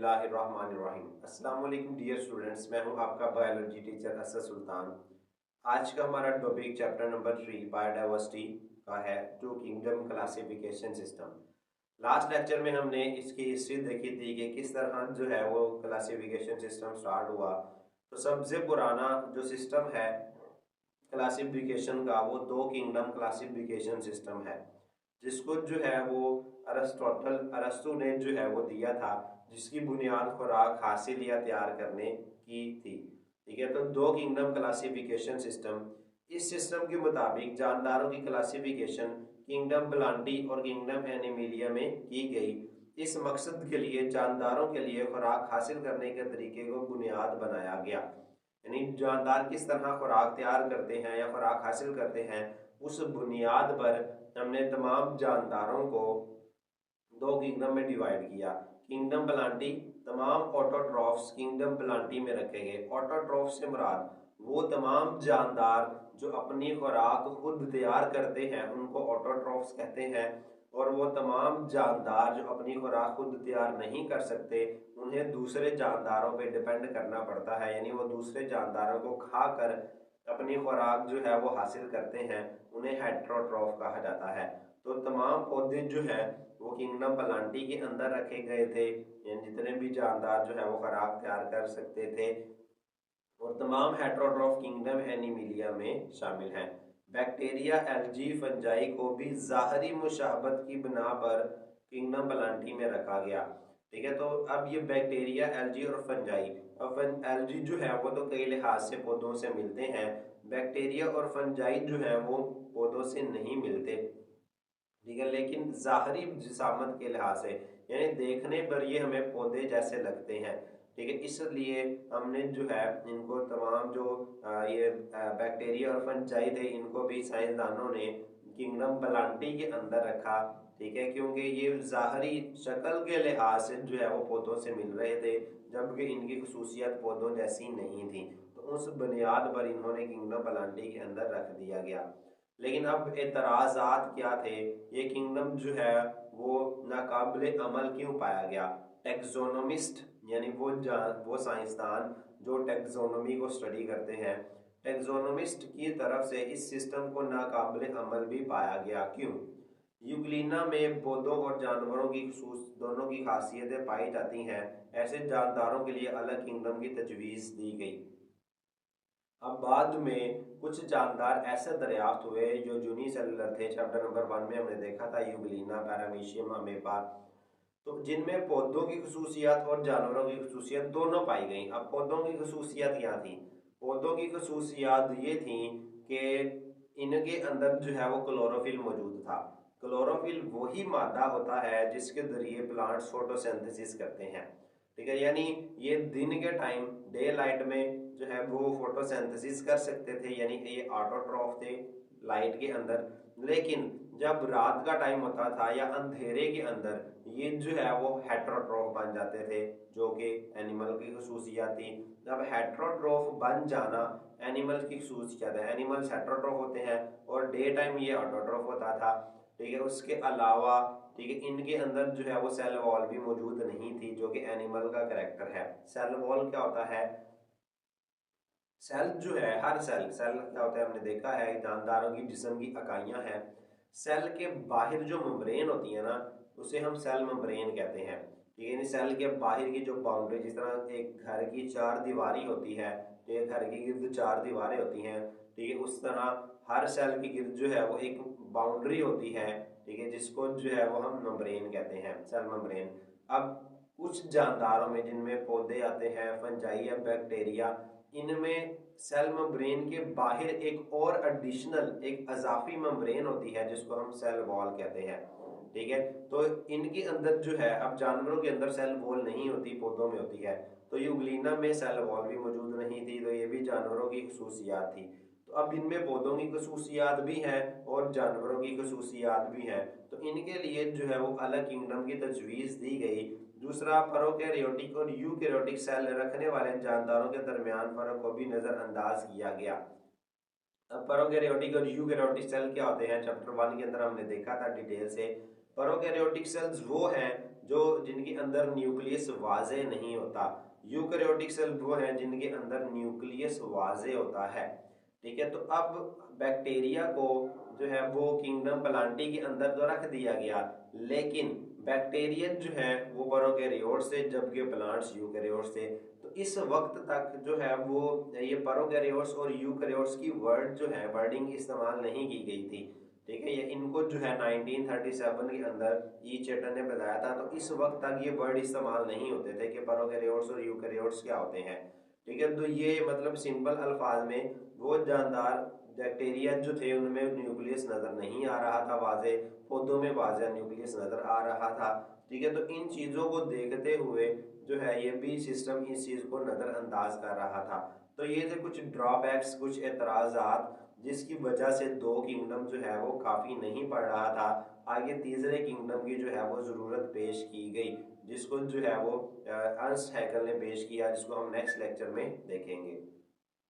बिस्मिल्लाहिर्रहमानिर्रहीम। अस्सलाम वालेकुम डियर स्टूडेंट्स, मैं हूं आपका बायोलॉजी टीचर असद सुल्तान। आज का हमारा टॉपिक चैप्टर नंबर 3 बायोडाइवर्सिटी का है, जो kingdom classification system. Last lecture में हमने इसकी हिस्ट्री देखी थी कि किस तरह जो है वो क्लासिफिकेशन सिस्टम स्टार्ट हुआ। तो सबसे पुराना जो सिस्टम है क्लासिफिकेशन का वो दो किंगडम क्लासिफिकेशन सिस्टम है, जिसको जो है वो अरस्तु ने जो है वो दिया था, जिसकी बुनियाद खुराक हासिल या तैयार करने की थी। ठीक है, तो दो किंगडम क्लासिफिकेशन सिस्टम। इस सिस्टम के मुताबिक जानदारों की क्लासिफिकेशन किंगडम ब्लांटी और किंगडम एनिमिलिया में की गई। इस मकसद के लिए जानदारों के लिए खुराक हासिल करने के तरीके को बुनियाद बनाया गया। यानी जानदार किस तरह खुराक तैयार करते हैं या खुराक हासिल करते हैं, उस बुनियाद पर हमने तमाम जानदारों को दो किंगडम में डिवाइड किया। किंगडम प्लांटी, तमाम ऑटोट्रॉफ्स किंगडम प्लांटी में रखे गए। ऑटोट्रॉफ से मुराद वो तमाम जानदार जो अपनी खुराक खुद तैयार करते हैं, उनको ऑटोट्रॉफ्स कहते हैं। और वो तमाम जानदार जो अपनी खुराक खुद तैयार नहीं कर सकते, उन्हें दूसरे जानदारों पे डिपेंड करना पड़ता है, यानी वो दूसरे जानदारों को खाकर अपनी खुराक जो है वो हासिल करते हैं, उन्हें हेट्रोट्रॉफ कहा जाता है। तो तमाम पौधे जो है वो किंगडम प्लांटी के अंदर रखे गए थे, यानी जितने भी जानदार जो है वो खुराक तैयार कर सकते थे, और तमाम हेट्रोट्रॉफ किंगडम एनिमिलिया में शामिल हैं। बैक्टीरिया, एल्गी, फंजाई को भी ज़ाहरी मुशाहबत की बिना पर किंगडम प्लांटी में रखा गया। ठीक है, तो अब ये बैक्टीरिया, एल्गी और फंजाई, अब एल्गी जो है वो तो कई लिहाज से पौधों से मिलते हैं, बैक्टीरिया और फंजाई जो है वो पौधों से नहीं मिलते। ठीक है, लेकिन ज़ाहरी जिसामत के लिहाज से, यानी देखने पर ये हमें पौधे जैसे लगते हैं। ठीक है, इसलिए हमने जो है इनको तमाम जो ये बैक्टीरिया और फंजाई थे, इनको भी साइंसदानों ने किंगडम प्लांटी के अंदर रखा। ठीक है, क्योंकि ये ज़ाहरी शक्ल के लिहाज से जो है वो पौधों से मिल रहे थे, जबकि इनकी खसूसियत पौधों जैसी नहीं थी। तो उस बुनियाद पर इन्होंने किंगडम प्लांटी के अंदर रख दिया गया। लेकिन अब एतराज़ात क्या थे, ये किंगडम जो है वो नाकाबिल अमल क्यों पाया गया। टेक्सोनोमिस्ट, यानी वो साइंसदान जो टेक्सोनोमी को स्टडी करते हैं, टेक्सोनोमिस्ट की तरफ से इस सिस्टम को नाकाबिल अमल भी पाया गया। क्यों? यूग्लिना में पौधों और जानवरों की दोनों की खासियतें पाई जाती हैं। ऐसे जानदारों के लिए अलग किंगडम की तजवीज़ दी गई। अब बाद में कुछ जानदार ऐसे दरियाफ्त हुए जो यूनिसेलुलर थे। चैप्टर नंबर 1 में हमने देखा था यूग्लिना, पैरामीशियम, अमेबा, तो जिनमें पौधों की खसूसियात और जानवरों की खसूसियात दोनों पाई गई। अब पौधों की खसूसियात क्या थी? पौधों की खसूसियात ये थी कि इनके अंदर जो है वो क्लोरोफिल मौजूद था। क्लोरोफिल वही मादा होता है जिसके जरिए प्लांट्स फोटोसिंथेसिस करते हैं। ठीक है, यानी ये दिन के टाइम डे लाइट में जो है वो फोटोसिंथेसिस कर सकते थे, यानी ये ऑटोट्रॉफ थे लाइट के अंदर। लेकिन जब रात का टाइम होता था या अंधेरे के अंदर, ये जो है वो हेट्रोट्रॉफ बन जाते थे, जो कि एनिमल की खसूसियात थी। जब हेट्रोट्रॉफ बन जाना एनिमल की खसूसियात है, एनिमल्स हेट्रोट्रॉफ होते हैं और डे टाइम ये ऑटोट्रॉफ होता था। ठीक है, उसके अलावा ठीक है इनके अंदर जो है वो सेल वॉल भी मौजूद नहीं थी, जो कि एनिमल का कैरेक्टर है। सेल वॉल क्या होता है? सेल जो है, हर सेल सेल क्या होता है, हमने देखा है जानदारों की जिस्म की इकाइयां हैं। सेल के बाहर जो मेम्ब्रेन होती है ना, उसे हम सेल मेम्ब्रेन कहते हैं। ठीक है, सेल के बाहर की जो बाउंड्री, जिस तरह एक घर की चार दीवारी होती है, तो एक घर के गिर्द चार दीवारें होती हैं, ठीक है, उस तरह हर सेल के गिर्द जो है वो एक बाउंड्री होती है। ठीक है, जिसको जो है वो हम मेम्ब्रेन कहते हैं, सेल मेम्ब्रेन। अब कुछ जानदारों में जिनमें पौधे आते हैं, फंजाई या बैक्टीरिया, इनमें सेल मेम्ब्रेन के बाहर एक और एडिशनल एक अजाफी मेम्ब्रेन होती है, जिसको हम सेल वॉल कहते हैं। ठीक है, तो इनके अंदर जो है, अब जानवरों के अंदर सेल वॉल नहीं होती, पौधों में होती है। तो यूग्लिना में सेल वॉल भी मौजूद नहीं थी, तो ये भी जानवरों की खसूसियात थी। तो अब इनमें पौधों की खसूसियात भी हैं और जानवरों की खसूसियात भी हैं, तो इनके लिए जो है वो अलग किंगडम की तजवीज़ दी गई। दूसरा, प्रोकैरियोटिक और यूकैरियोटिक सेल रखने वाले जानदारों के दरमियान फर्क को भी नज़रअंदाज किया गया। अब प्रोकैरियोटिक और यूकैरियोटिक सेल क्या होते हैं, चैप्टर 1 के अंदर हमने देखा था डिटेल से। प्रोकैरियोटिक सेल्स वो हैं जो जिनके अंदर न्यूक्लियस वाजे नहीं होता। यूकैरियोटिक सेल वो हैं जिनके अंदर न्यूक्लियस वाजे होता है। ठीक है, तो अब बैक्टीरिया को जो है वो किंगडम प्लांटी के अंदर तो रख दिया गया, लेकिन बैक्टीरियन जो है वो प्रोकैरियोट से, जबकि प्लांट्स यूकैरियोट से। तो इस वक्त तक जो है वो ये प्रोकैरियोट्स और यूकैरियोट्स की वर्डिंग इस्तेमाल नहीं की गई थी। ठीक है, ये इनको जो है 1937 के अंदर ई चेटन ने बताया था। तो इस वक्त तक ये वर्ड इस्तेमाल नहीं होते थे कि प्रोकैरियोट्स और यूकैरियोट्स क्या होते हैं। ठीक है, तो ये मतलब सिंपल अल्फाज में वो जानदार बैक्टीरिया जो थे उनमें न्यूक्लियस नजर नहीं आ रहा था वाजे, पौधों में वाजे न्यूक्लियस नजर आ रहा था। ठीक है, तो इन चीज़ों को देखते हुए जो है ये भी सिस्टम इस चीज़ को नज़रअंदाज कर रहा था। तो ये थे कुछ ड्रॉबैक्स, कुछ एतराज़ात जिसकी वजह से दो किंगडम जो है वो काफ़ी नहीं पड़ रहा था। आगे तीसरे किंगडम की जो है वो ज़रूरत पेश की गई, जिसको जो है वो अर्नस्ट हैकल ने पेश किया, जिसको हम नेक्स्ट लेक्चर में देखेंगे।